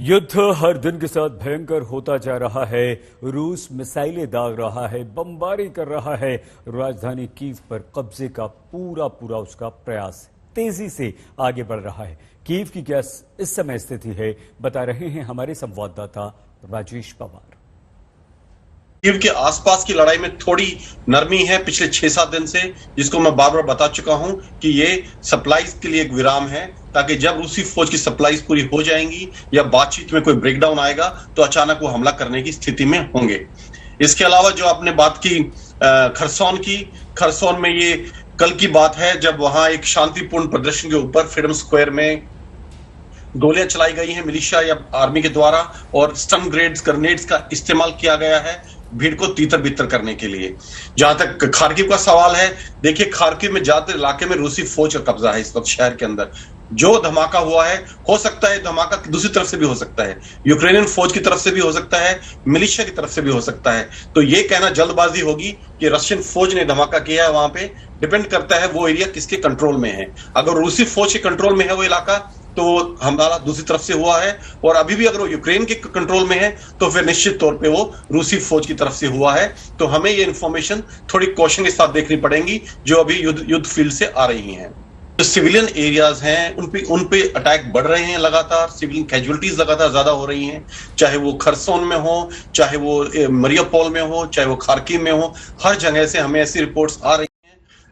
युद्ध हर दिन के साथ भयंकर होता जा रहा है। रूस मिसाइलें दाग रहा है, बमबारी कर रहा है। राजधानी कीव पर कब्जे का पूरा उसका प्रयास तेजी से आगे बढ़ रहा है। कीव की क्या इस समय स्थिति है, बता रहे हैं हमारे संवाददाता राजेश पवार। कीव के आसपास की लड़ाई में थोड़ी नरमी है पिछले 6-7 दिन से, जिसको मैं बार बार बता चुका हूं कि ये सप्लाईज के लिए एक विराम है, ताकि जब रूसी फौज की सप्लाईज पूरी हो जाएंगी या बातचीत में कोई ब्रेकडाउन आएगा तो अचानक वो हमला करने की स्थिति में होंगे। इसके अलावा जो आपने बात की खरसोन में, ये कल की बात है जब वहां एक शांतिपूर्ण प्रदर्शन के ऊपर फ्रीडम स्क्वायर में गोलियां चलाई गई हैं मिलिशिया या आर्मी के द्वारा, और स्टन ग्रेनेड्स का इस्तेमाल किया गया है भीड़ को तीतर बितर करने के लिए। जहां तक खार्किव का सवाल है, देखिए खार्किव में ज्यादातर इलाके में रूसी फौज का कब्जा है इस वक्त शहर के अंदर। जो धमाका हुआ है, हो सकता है धमाका दूसरी तरफ से भी हो सकता है, यूक्रेनियन फौज की तरफ से भी हो सकता है, मिलिशिया की तरफ से भी हो सकता है। तो ये कहना जल्दबाजी होगी कि रशियन फौज ने धमाका किया है, वहां पे डिपेंड करता है वो एरिया किसके कंट्रोल में है। अगर रूसी फौज के कंट्रोल में है वो इलाका तो हमला दूसरी तरफ से हुआ है, और अभी भी अगर वो यूक्रेन के कंट्रोल में है तो फिर निश्चित तौर पे वो रूसी फौज की तरफ से हुआ है। तो हमें ये इंफॉर्मेशन थोड़ी कॉशन के साथ देखनी पड़ेगी जो अभी युद्ध फील्ड से आ रही हैं। जो सिविलियन एरियाज हैं उन पे अटैक बढ़ रहे हैं लगातार, सिविलियन कैजुअलिटीज लगातार ज्यादा हो रही हैं, चाहे वो खरसोन में हो, चाहे वो मरियापोल में हो, चाहे वो खार्किव में हो, हर जगह से हमें ऐसी रिपोर्ट्स आ रही।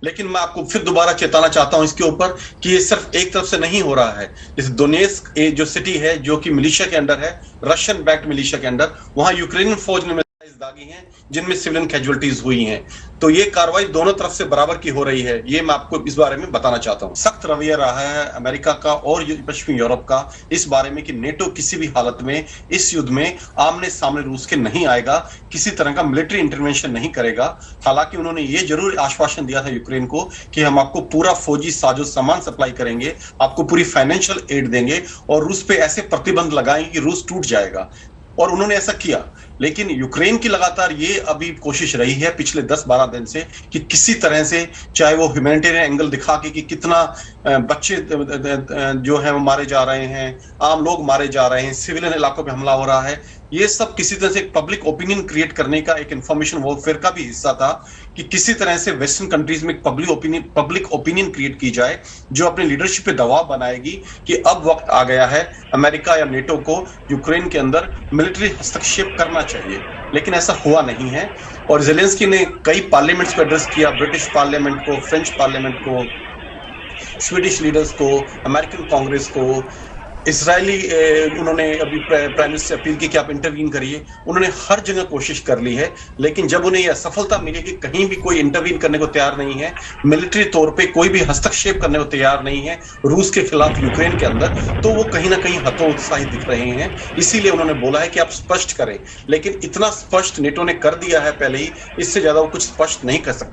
लेकिन मैं आपको फिर दोबारा चेताना चाहता हूं इसके ऊपर कि ये सिर्फ एक तरफ से नहीं हो रहा है। जैसे दोनेत्स्क जो सिटी है जो कि मिलिशिया के अंडर है, रशियन बैक्ड मिलिशिया के अंडर, वहां यूक्रेनियन फौज ने मिसाइल्स दागी हैं जिनमें सिविलियन कैजुअलिटीज हुई हैं। तो ये कार्रवाई दोनों तरफ से बराबर की हो रही है, ये मैं आपको इस बारे में बताना चाहता हूं। सख्त रवैया रहा है अमेरिका का और पश्चिमी यूरोप का इस बारे में कि नेटो किसी भी हालत में इस युद्ध में आमने सामने रूस के नहीं आएगा, किसी तरह का मिलिट्री इंटरवेंशन नहीं करेगा। हालांकि उन्होंने ये जरूर आश्वासन दिया था यूक्रेन को कि हम आपको पूरा फौजी साजो सामान सप्लाई करेंगे, आपको पूरी फाइनेंशियल एड देंगे और रूस पे ऐसे प्रतिबंध लगाएंगे कि रूस टूट जाएगा, और उन्होंने ऐसा किया। लेकिन यूक्रेन की लगातार ये अभी कोशिश रही है पिछले 10-12 दिन से कि किसी तरह से, चाहे वो ह्यूमैनिटेरियन एंगल दिखा के कि कितना बच्चे जो है वो मारे जा रहे हैं, आम लोग मारे जा रहे हैं, सिविलियन इलाकों पे हमला हो रहा है, ये सब किसी तरह से पब्लिक ओपिनियन क्रिएट करने का एक इंफॉर्मेशन वॉरफेयर का भी हिस्सा था कि किसी तरह से वेस्टर्न कंट्रीज में पब्लिक ओपिनियन क्रिएट की जाए जो अपनी लीडरशिप पे दबाव बनाएगी कि अब वक्त आ गया है अमेरिका या नेटो को यूक्रेन के अंदर मिलिट्री हस्तक्षेप करना चाहिए। लेकिन ऐसा हुआ नहीं है, और ज़ेलेंस्की ने कई पार्लियामेंट्स को एड्रेस किया, ब्रिटिश पार्लियामेंट को, फ्रेंच पार्लियामेंट को, स्वीडिश लीडर्स को, अमेरिकन कांग्रेस को, इसराइली उन्होंने अभी प्राइम मिनिस्टर से अपील की कि आप इंटरवीन करिए। उन्होंने हर जगह कोशिश कर ली है, लेकिन जब उन्हें यह सफलता मिली कि कहीं भी कोई इंटरवीन करने को तैयार नहीं है, मिलिट्री तौर पे कोई भी हस्तक्षेप करने को तैयार नहीं है रूस के खिलाफ यूक्रेन के अंदर, तो वो कहीं ना कहीं हतोत्साहित दिख रहे हैं। इसीलिए उन्होंने बोला है कि आप स्पष्ट करें, लेकिन इतना स्पष्ट नेटो ने कर दिया है पहले ही, इससे ज्यादा वो कुछ स्पष्ट नहीं कर सकते।